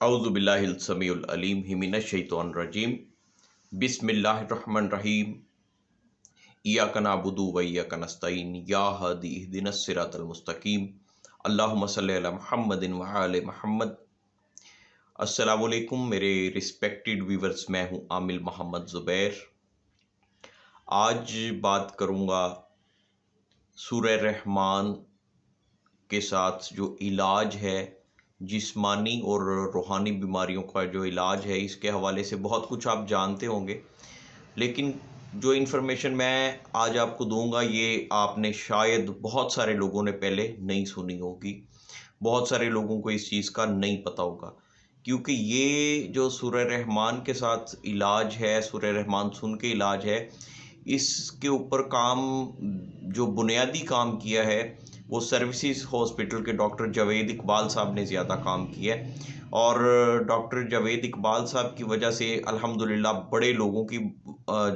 औज़ुबिल्लाहिल समीउल अलीम मिनश शैतानिर रजीम। बिस्मिल्लाहिर्रहमानिर्रहीम। इय्याका नअबुदु व इय्याका नस्तईन या हादी इहदिनस सिरातल मुस्तकीम। अल्लाहुम्मा सल्लि अला मुहम्मदिन व आले मुहम्मद। अस्सलामु अलैकुम मेरे रिस्पेक्टेड व्यूवर्स, मैं हूँ आमिल मोहम्मद ज़ुबैर। आज बात करूँगा सूरह रहमान के साथ जो इलाज है, जिस्मानी और रूहानी बीमारियों का जो इलाज है, इसके हवाले से बहुत कुछ आप जानते होंगे। लेकिन जो इन्फॉर्मेशन मैं आज आपको दूंगा ये आपने शायद बहुत सारे लोगों ने पहले नहीं सुनी होगी, बहुत सारे लोगों को इस चीज़ का नहीं पता होगा। क्योंकि ये जो सूरह रहमान के साथ इलाज है, सूरह रहमान सुन के इलाज है, इसके ऊपर काम जो बुनियादी काम किया है वो सर्विसेज हॉस्पिटल के डॉक्टर जावेद इकबाल साहब ने ज़्यादा काम किया है। और डॉक्टर जावेद इकबाल साहब की वजह से अल्हम्दुलिल्लाह बड़े लोगों की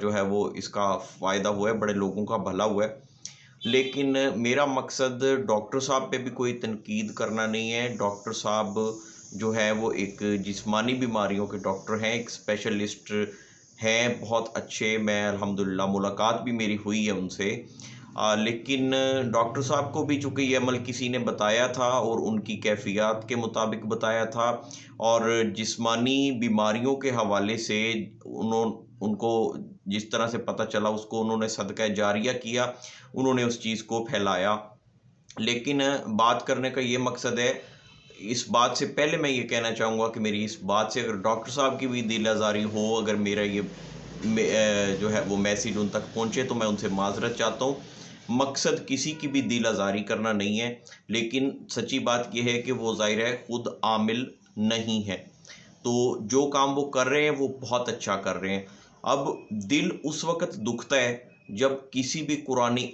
जो है वो इसका फ़ायदा हुआ है, बड़े लोगों का भला हुआ है। लेकिन मेरा मकसद डॉक्टर साहब पे भी कोई तनकीद करना नहीं है। डॉक्टर साहब जो है वो एक जिस्मानी बीमारियों के डॉक्टर हैं, एक स्पेशलिस्ट हैं, बहुत अच्छे। मैं अल्हम्दुलिल्लाह मुलाकात भी मेरी हुई है उनसे। लेकिन डॉक्टर साहब को भी चूँकि ये अमल किसी ने बताया था और उनकी कैफ़ियत के मुताबिक बताया था, और जिस्मानी बीमारियों के हवाले से उनको जिस तरह से पता चला उसको उन्होंने सदका जारिया किया, उन्होंने उस चीज़ को फैलाया। लेकिन बात करने का ये मकसद है, इस बात से पहले मैं ये कहना चाहूँगा कि मेरी इस बात से अगर डॉक्टर साहब की भी दिल आज़ारी हो, अगर मेरा ये जो है वो मैसेज उन तक पहुँचे तो मैं उनसे माज़रत चाहता हूँ। मकसद किसी की भी दिल आज़ारी करना नहीं है, लेकिन सच्ची बात ये है कि वो ज़ाहिर है खुद आमिल नहीं है, तो जो काम वो कर रहे हैं वो बहुत अच्छा कर रहे हैं। अब दिल उस वक़्त दुखता है जब किसी कुरानी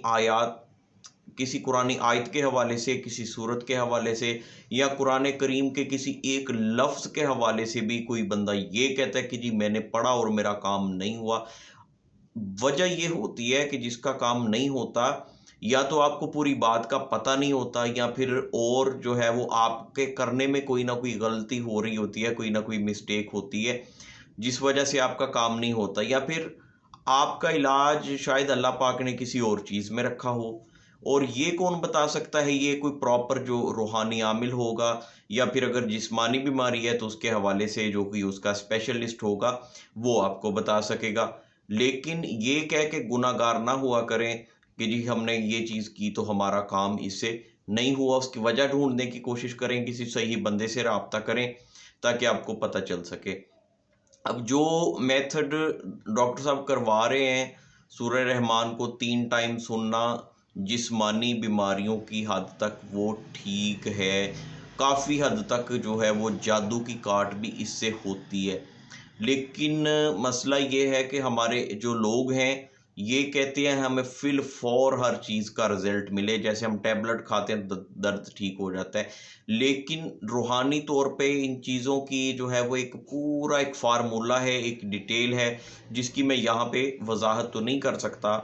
आयत के हवाले से, किसी सूरत के हवाले से, या कुरान करीम के किसी एक लफ्ज़ के हवाले से भी कोई बंदा ये कहता है कि जी मैंने पढ़ा और मेरा काम नहीं हुआ। वजह ये होती है कि जिसका काम नहीं होता, या तो आपको पूरी बात का पता नहीं होता, या फिर और जो है वो आपके करने में कोई ना कोई गलती हो रही होती है, कोई ना कोई मिस्टेक होती है, जिस वजह से आपका काम नहीं होता, या फिर आपका इलाज शायद अल्लाह पाक ने किसी और चीज़ में रखा हो। और ये कौन बता सकता है, ये कोई प्रॉपर जो रूहानी आमिल होगा, या फिर अगर जिस्मानी बीमारी है तो उसके हवाले से जो कोई उसका स्पेशलिस्ट होगा वो आपको बता सकेगा। लेकिन ये कह के गुनाहगार ना हुआ करें कि जी हमने ये चीज़ की तो हमारा काम इससे नहीं हुआ, उसकी वजह ढूँढने की कोशिश करें, किसी सही बंदे से राब्ता करें ताकि आपको पता चल सके। अब जो मेथड डॉक्टर साहब करवा रहे हैं, सूरह रहमान को 3 टाइम सुनना जिस्मानी बीमारियों की हद तक वो ठीक है। काफ़ी हद तक जो है वो जादू की काट भी इससे होती है। लेकिन मसला ये है कि हमारे जो लोग हैं, ये कहते हैं हमें फ़िल फ़ौर हर चीज़ का रिज़ल्ट मिले, जैसे हम टैबलेट खाते हैं दर्द ठीक हो जाता है। लेकिन रूहानी तौर पे इन चीज़ों की जो है वो एक पूरा एक फ़ार्मूला है, एक डिटेल है, जिसकी मैं यहाँ पे वज़ाहत तो नहीं कर सकता,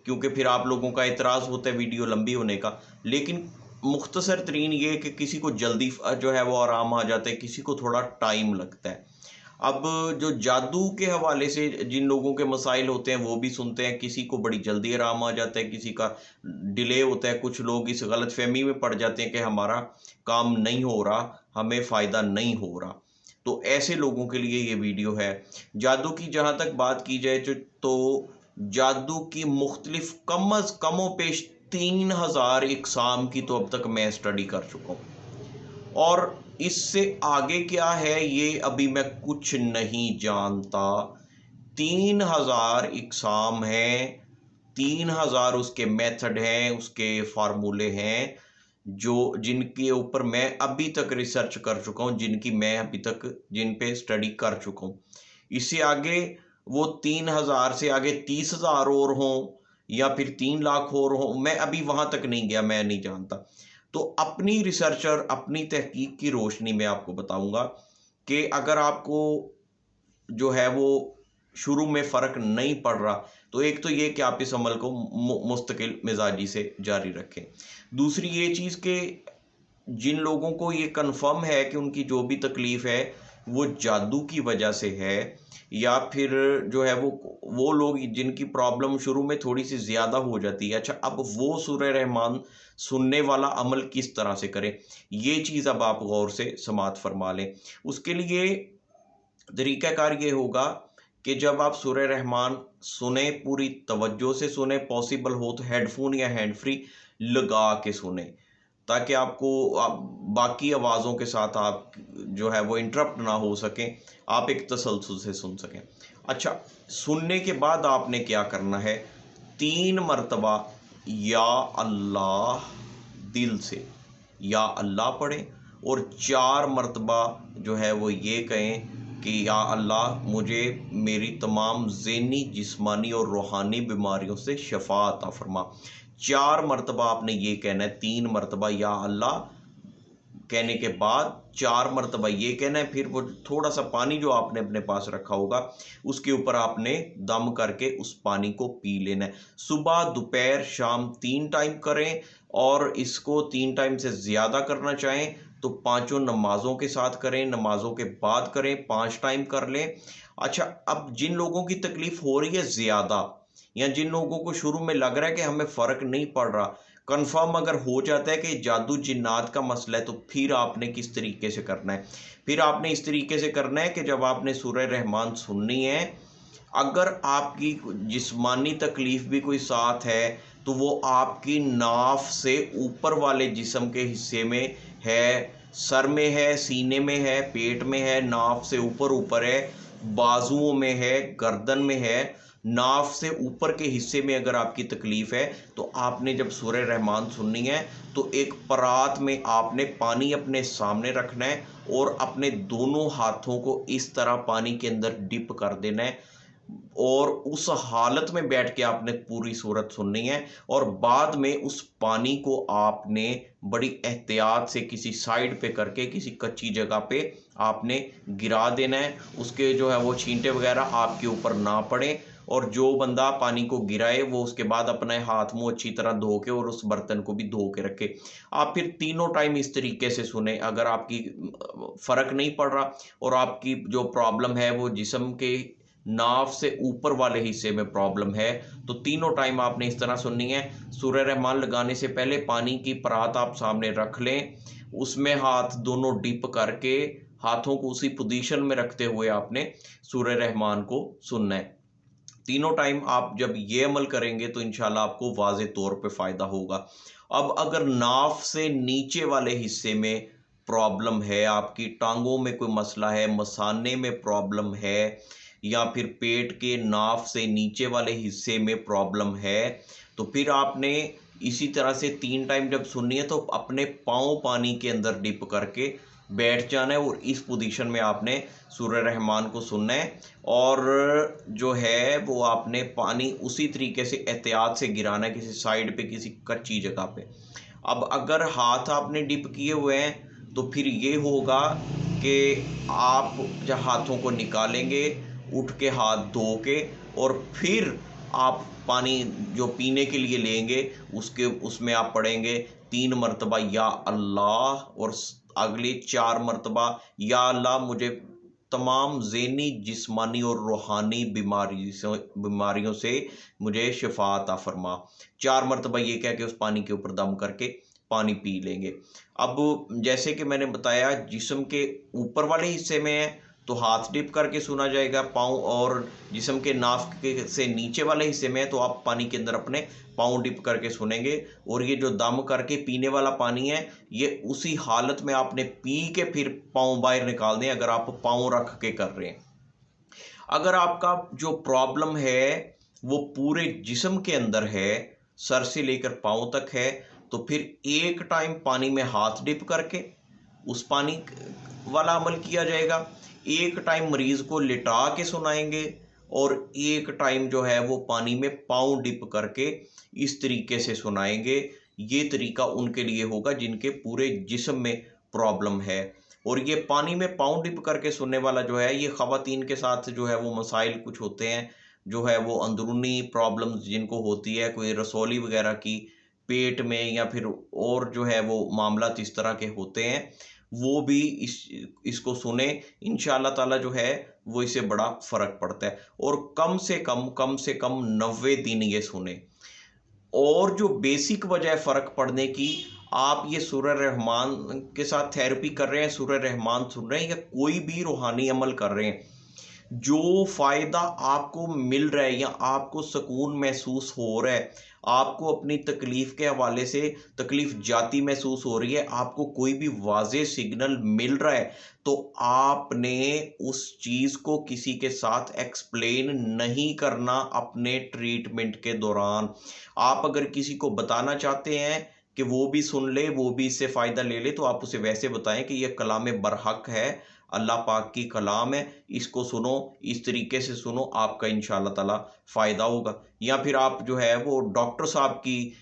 क्योंकि फिर आप लोगों का एतराज़ होता है वीडियो लंबी होने का। लेकिन मुख्तसर तरीन ये है कि किसी को जल्दी जो है वो आराम आ जाता है, किसी को थोड़ा टाइम लगता है। अब जो जादू के हवाले से जिन लोगों के मसाइल होते हैं वो भी सुनते हैं, किसी को बड़ी जल्दी आराम आ जाता है, किसी का डिले होता है। कुछ लोग इस गलतफ़हमी में पड़ जाते हैं कि हमारा काम नहीं हो रहा, हमें फ़ायदा नहीं हो रहा। तो ऐसे लोगों के लिए ये वीडियो है। जादू की जहाँ तक बात की जाए तो जादू की मुख्तलिफ़ कमोपेश 3000 इक़साम की तो अब तक मैं स्टडी कर चुका हूँ। और इससे आगे क्या है ये अभी मैं कुछ नहीं जानता। 3000 इक़साम हैं, 3000 उसके मेथड हैं, उसके फ़ॉर्मूले हैं, जो जिनके ऊपर मैं अभी तक रिसर्च कर चुका हूँ, जिन पे स्टडी कर चुका हूँ। इससे आगे वो 3000 से आगे 30,000 और हों, या फिर 3 लाख और हों, मैं अभी वहाँ तक नहीं गया, मैं नहीं जानता। तो अपनी रिसर्च और अपनी तहकीक की रोशनी में आपको बताऊँगा कि अगर आपको जो है वो शुरू में फ़र्क नहीं पड़ रहा, तो एक तो ये कि आप इस अमल को मुस्तकिल मिज़ाजी से जारी रखें। दूसरी ये चीज़ कि जिन लोगों को ये कंफर्म है कि उनकी जो भी तकलीफ़ है वो जादू की वजह से है, या फिर जो है वो लोग जिनकी प्रॉब्लम शुरू में थोड़ी-सी ज़्यादा हो जाती है, अच्छा अब वो सूरह रहमान सुनने वाला अमल किस तरह से करें? ये चीज़ अब आप गौर से समाअत फ़रमा लें। उसके लिए तरीक़ाकार ये होगा कि जब आप सूरह रहमान सुने, पूरी तवज्जो से सुने, पॉसिबल हो तो हेडफ़ोन या हैंड फ्री लगा के सुनें, ताकि आपको आप बाकी आवाज़ों के साथ आप जो है वो इंटरप्ट ना हो सकें, आप एक तसलसल से सुन सकें। अच्छा, सुनने के बाद आपने क्या करना है, 3 मरतबा या अल्लाह दिल से या अल्लाह पढ़ें, और 4 मरतबा जो है वो ये कहें कि या अल्लाह मुझे मेरी तमाम ज़हनी, जिस्मानी और रूहानी बीमारियों से शफ़ा अता फ़रमा। 4 मरतबा आपने ये कहना है, 3 मरतबा या अल्लाह कहने के बाद 4 मरतबा ये कहना है, फिर वो थोड़ा-सा पानी जो आपने अपने पास रखा होगा, उसके ऊपर आपने दम करके उस पानी को पी लेना है। सुबह, दोपहर, शाम 3 टाइम करें, और इसको 3 टाइम से ज़्यादा करना चाहें तो पाँचों नमाज़ों के साथ करें, नमाज़ों के बाद करें, 5 टाइम कर लें। अच्छा, अब जिन लोगों की तकलीफ़ हो रही है ज़्यादा, या जिन लोगों को शुरू में लग रहा है कि हमें फ़र्क नहीं पड़ रहा, कंफर्म अगर हो जाता है कि जादू जिन्नात का मसला है, तो फिर आपने किस तरीके से करना है? फिर आपने इस तरीके से करना है कि जब आपने सूरह रहमान सुननी है, अगर आपकी जिस्मानी तकलीफ़ भी कोई साथ है, तो वो आपकी नाफ से ऊपर वाले जिस्म के हिस्से में है, सर में है, सीने में है, पेट में है, नाफ से ऊपर है, बाजुओं में है, गर्दन में है। नाफ से ऊपर के हिस्से में अगर आपकी तकलीफ़ है, तो आपने जब सूरह रहमान सुननी है, तो एक परात में आपने पानी अपने सामने रखना है, और अपने दोनों हाथों को इस तरह पानी के अंदर डिप कर देना है, और उस हालत में बैठ के आपने पूरी सूरत सुननी है, और बाद में उस पानी को आपने बड़ी एहतियात से किसी साइड पे करके किसी कच्ची जगह पे आपने गिरा देना है। उसके जो है वो छींटे वगैरह आपके ऊपर ना पड़े, और जो बंदा पानी को गिराए वो उसके बाद अपने हाथ मुंह अच्छी तरह धो के और उस बर्तन को भी धो के रखे। आप फिर तीनों टाइम इस तरीके से सुने। अगर आपकी फर्क नहीं पड़ रहा, और आपकी जो प्रॉब्लम है वो जिस्म के नाफ से ऊपर वाले हिस्से में प्रॉब्लम है, तो तीनों टाइम आपने इस तरह सुननी है। सूरह रहमान लगाने से पहले पानी की परात आप सामने रख लें, उसमें हाथ दोनों डिप करके हाथों को उसी पोजीशन में रखते हुए आपने सूरह रहमान को सुनना है। तीनों टाइम आप जब ये अमल करेंगे तो इंशाल्लाह आपको वाज़े तौर पे फ़ायदा होगा। अब अगर नाफ से नीचे वाले हिस्से में प्रॉब्लम है, आपकी टाँगों में कोई मसला है, मसाने में प्रॉब्लम है, या फिर पेट के नाफ से नीचे वाले हिस्से में प्रॉब्लम है, तो फिर आपने इसी तरह से 3 टाइम जब सुननी है, तो अपने पाँव पानी के अंदर डिप करके बैठ जाना है, और इस पोजीशन में आपने सूरह रहमान को सुनना है, और जो है वो आपने पानी उसी तरीके से एहतियात से गिराना है, किसी साइड पे, किसी कच्ची जगह पे। अब अगर हाथ आपने डिप किए हुए हैं, तो फिर ये होगा कि आप जब हाथों को निकालेंगे, उठ के हाथ धो के, और फिर आप पानी जो पीने के लिए लेंगे, उसमें आप पढ़ेंगे 3 मरतबा या अल्लाह, और अगले 4 मरतबा या अल्लाह मुझे तमाम ज़हनी, जिस्मानी और रूहानी बीमारियों से मुझे शिफ़ा अता फ़रमा। 4 मरतबा ये कह के उस पानी के ऊपर दम करके पानी पी लेंगे। अब जैसे कि मैंने बताया, जिस्म के ऊपर वाले हिस्से में है तो हाथ डिप करके सुना जाएगा पाँव, और जिस्म के नाक के से नीचे वाले हिस्से में है तो आप पानी के अंदर अपने पाँव डिप करके सुनेंगे। और ये जो दम करके पीने वाला पानी है, ये उसी हालत में आपने पी के फिर पाँव बाहर निकाल दें, अगर आप पाँव रख के कर रहे हैं। अगर आपका जो प्रॉब्लम है वो पूरे जिस्म के अंदर है, सर से लेकर पाँव तक है, तो फिर एक टाइम पानी में हाथ डिप करके उस पानी वाला अमल किया जाएगा। एक टाइम मरीज़ को लिटा के सुनाएंगे, और एक टाइम जो है वो पानी में पाँव डिप करके इस तरीके से सुनाएंगे। ये तरीका उनके लिए होगा जिनके पूरे जिस्म में प्रॉब्लम है। और ये पानी में पाँव डिप करके सुनने वाला जो है, ये ख़वातीन के साथ जो है वो मसाइल कुछ होते हैं, जो है वो अंदरूनी प्रॉब्लम्स जिनको होती है, कोई रसौली वगैरह की, पेट में या फिर और जो है वो मामलात इस तरह के होते हैं, वो भी इसको सुने। इंशाअल्लाह ताला जो है वो इससे बड़ा फ़र्क पड़ता है। और कम से कम 90 दिन ये सुने। और जो बेसिक वजह है फ़र्क पड़ने की, आप ये सूरह रहमान के साथ थेरेपी कर रहे हैं, सूरह रहमान सुन रहे हैं या कोई भी रूहानी अमल कर रहे हैं, जो फ़ायदा आपको मिल रहा है या आपको सुकून महसूस हो रहा है, आपको अपनी तकलीफ़ के हवाले से तकलीफ़ जाती महसूस हो रही है, आपको कोई भी वाज़ेह सिग्नल मिल रहा है, तो आपने उस चीज़ को किसी के साथ एक्सप्लेन नहीं करना अपने ट्रीटमेंट के दौरान। आप अगर किसी को बताना चाहते हैं कि वो भी सुन ले, वो भी इससे फ़ायदा ले ले, तो आप उसे वैसे बताएँ कि ये कलाम बरहक है, अल्लाह पाक की कलाम है, इसको सुनो, इस तरीके से सुनो, आपका इंशाअल्लाह ताला फ़ायदा होगा। या फिर आप जो है वो डॉक्टर साहब की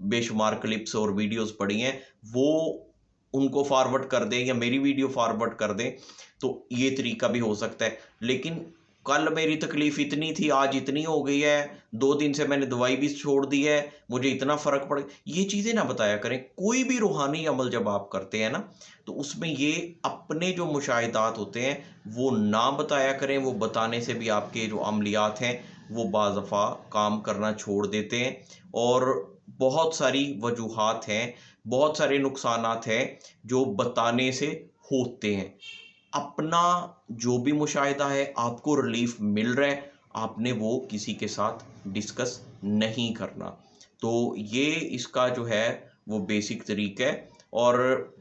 बेशुमार क्लिप्स और वीडियोज़ पड़ी हैं, वो उनको फॉरवर्ड कर दें या मेरी वीडियो फॉरवर्ड कर दें, तो ये तरीका भी हो सकता है। लेकिन कल मेरी तकलीफ़ इतनी थी, आज इतनी हो गई है, 2 दिन से मैंने दवाई भी छोड़ दी है, मुझे इतना फ़र्क पड़, ये चीज़ें ना बताया करें। कोई भी रूहानी अमल जब आप करते हैं ना, तो उसमें ये अपने जो मुशाहिदात होते हैं, वो ना बताया करें। वो बताने से भी आपके जो अमलियात हैं, वो बाज़ दफ़ा काम करना छोड़ देते हैं। और बहुत सारी वजूहात हैं, बहुत सारे नुकसानात हैं, जो बताने से होते हैं। अपना जो भी मुशाहिदा है, आपको रिलीफ मिल रहा है, आपने वो किसी के साथ डिस्कस नहीं करना। तो ये इसका जो है वो बेसिक तरीका है। और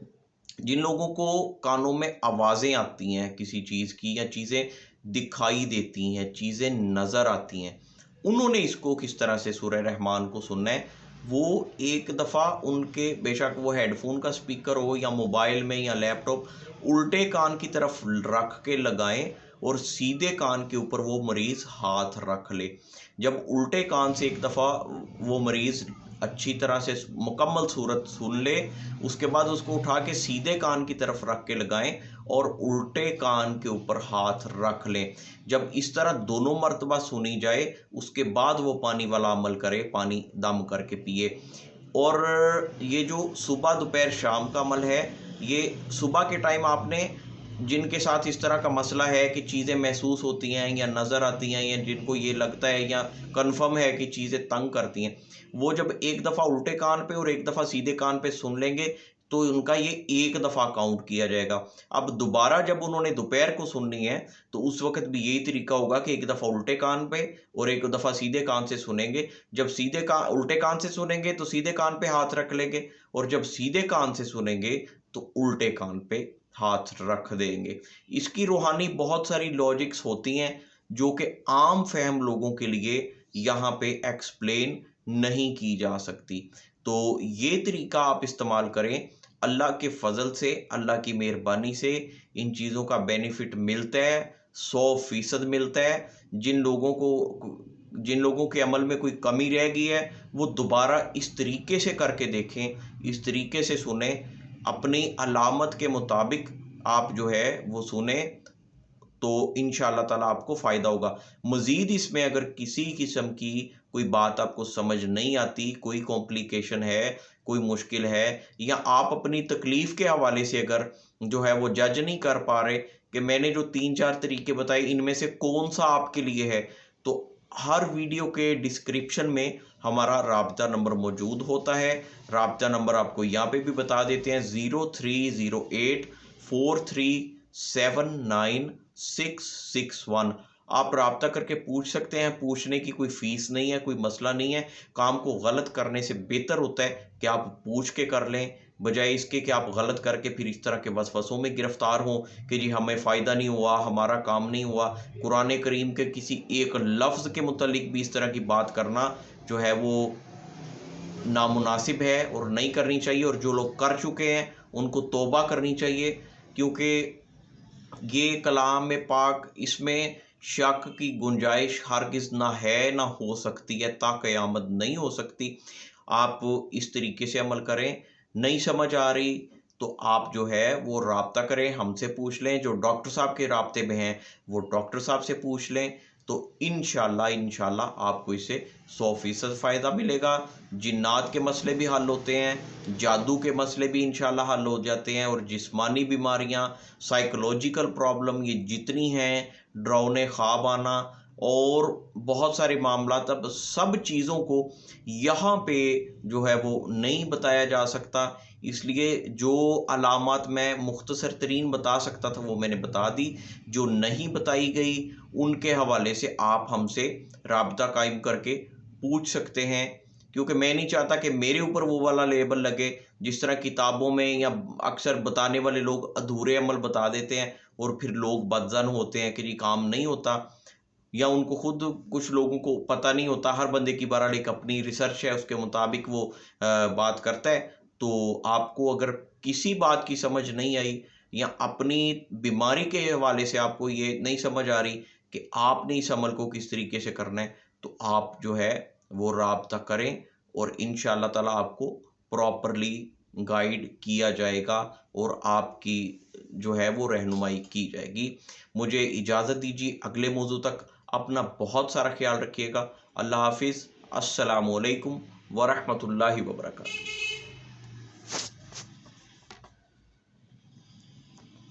जिन लोगों को कानों में आवाज़ें आती हैं किसी चीज़ की, या चीज़ें दिखाई देती हैं, चीज़ें नज़र आती हैं, उन्होंने इसको किस तरह से सूरह रहमान को सुनना है, वो एक दफ़ा उनके, बेशक वो हेडफ़ोन का स्पीकर हो या मोबाइल में या लैपटॉप, उल्टे कान की तरफ रख के लगाएँ और सीधे कान के ऊपर वो मरीज़ हाथ रख ले। जब उल्टे कान से एक दफ़ा वो मरीज़ अच्छी तरह से मुकम्मल सूरत सुन ले, उसके बाद उसको उठा के सीधे कान की तरफ रख के लगाएँ और उल्टे कान के ऊपर हाथ रख लें। जब इस तरह दोनों मर्तबा सुनी जाए, उसके बाद वो पानी वाला अमल करे, पानी दम करके पिए। और ये जो सुबह, दोपहर, शाम का अमल है, ये सुबह के टाइम आपने, जिनके साथ इस तरह का मसला है कि चीज़ें महसूस होती हैं या नज़र आती हैं, या जिनको ये लगता है या कन्फर्म है कि चीज़ें तंग करती हैं, वो जब एक दफ़ा उल्टे कान पे और एक दफ़ा सीधे कान पे सुन लेंगे, तो उनका ये एक दफ़ा काउंट किया जाएगा। अब दोबारा जब उन्होंने दोपहर को सुननी है, तो उस वक़्त भी यही तरीका होगा कि एक दफ़ा उल्टे कान पे और एक दफ़ा सीधे कान से सुनेंगे। जब उल्टे कान से सुनेंगे तो सीधे कान पे हाथ रख लेंगे, और जब सीधे कान से सुनेंगे तो उल्टे कान पे हाथ रख देंगे। इसकी रूहानी बहुत सारी लॉजिक्स होती हैं, जो कि आम फ़हम लोगों के लिए यहाँ पे एक्सप्लेन नहीं की जा सकती। तो ये तरीका आप इस्तेमाल करें। अल्लाह के फ़ज़ल से, अल्लाह की मेहरबानी से इन चीज़ों का बेनिफिट मिलता है, 100% मिलता है। जिन लोगों के अमल में कोई कमी रह गई है, वो दोबारा इस तरीके से करके देखें, इस तरीके से सुनें, अपनी अलामत के मुताबिक आप जो है वो सुनें, तो इंशाअल्लाह ताला आपको फ़ायदा होगा। मज़ीद इसमें अगर किसी किस्म की कोई बात आपको समझ नहीं आती, कोई कॉम्प्लिकेशन है, कोई मुश्किल है, या आप अपनी तकलीफ़ के हवाले से अगर जो है वो जज नहीं कर पा रहे कि मैंने जो 3-4 तरीके बताए, इनमें से कौन-सा आपके लिए है, तो हर वीडियो के डिस्क्रिप्शन में हमारा राब्ता नंबर मौजूद होता है। राब्ता नंबर आपको यहाँ पे भी बता देते हैं, 0308437961। आप राब्ता करके पूछ सकते हैं, पूछने की कोई फ़ीस नहीं है, कोई मसला नहीं है। काम को गलत करने से बेहतर होता है कि आप पूछ के कर लें, बजाय इसके कि आप गलत करके फिर इस तरह के वसवसों में गिरफ़्तार हों कि जी हमें फ़ायदा नहीं हुआ, हमारा काम नहीं हुआ। कुरान करीम के किसी एक लफ्ज़ के मुतल्लिक भी इस तरह की बात करना जो है वो नामुनासिब है और नहीं करनी चाहिए। और जो लोग कर चुके हैं, उनको तौबा करनी चाहिए, क्योंकि ये कलाम पाक, इसमें शक की गुंजाइश हरगिज़ ना है, ना हो सकती है, ता क़यामत नहीं हो सकती। आप इस तरीके से अमल करें। नहीं समझ आ रही तो आप जो है वो राब्ता करें, हमसे पूछ लें। जो डॉक्टर साहब के राब्ते में हैं, वो डॉक्टर साहब से पूछ लें। तो इंशाल्लाह आपको इससे 100% फ़ायदा मिलेगा। जिन्नात के मसले भी हल होते हैं, जादू के मसले भी इंशाल्लाह हल हो जाते हैं, और जिस्मानी बीमारियां, साइकोलॉजिकल प्रॉब्लम ये जितनी हैं, डरावने ख्वाब आना और बहुत सारे मामला, तब सब चीज़ों को यहाँ पे जो है वो नहीं बताया जा सकता। इसलिए जो अलामात मैं मुख्तसर तरीन बता सकता था वो मैंने बता दी। जो नहीं बताई गई उनके हवाले से आप हमसे राब्ता कायम करके पूछ सकते हैं, क्योंकि मैं नहीं चाहता कि मेरे ऊपर वो वाला लेबल लगे जिस तरह किताबों में या अक्सर बताने वाले लोग अधूरे अमल बता देते हैं और फिर लोग बदज़न होते हैं कि जी काम नहीं होता, या उनको खुद कुछ लोगों को पता नहीं होता। हर बंदे की बहरहाल एक अपनी रिसर्च है, उसके मुताबिक वो बात करता है। तो आपको अगर किसी बात की समझ नहीं आई या अपनी बीमारी के हवाले से आपको ये नहीं समझ आ रही कि आपने इस अमल को किस तरीके से करना है, तो आप जो है वो राब्ता करें और इंशाअल्लाह ताला आपको प्रॉपरली गाइड किया जाएगा और आपकी जो है वो रहनुमाई की जाएगी। मुझे इजाज़त दीजिए, अगले मौजू तक अपना बहुत सारा ख्याल रखिएगा। अल्लाह हाफिज़। अस्सलामु अलैकुम वरहमतुल्लाहि वबरकातुहू।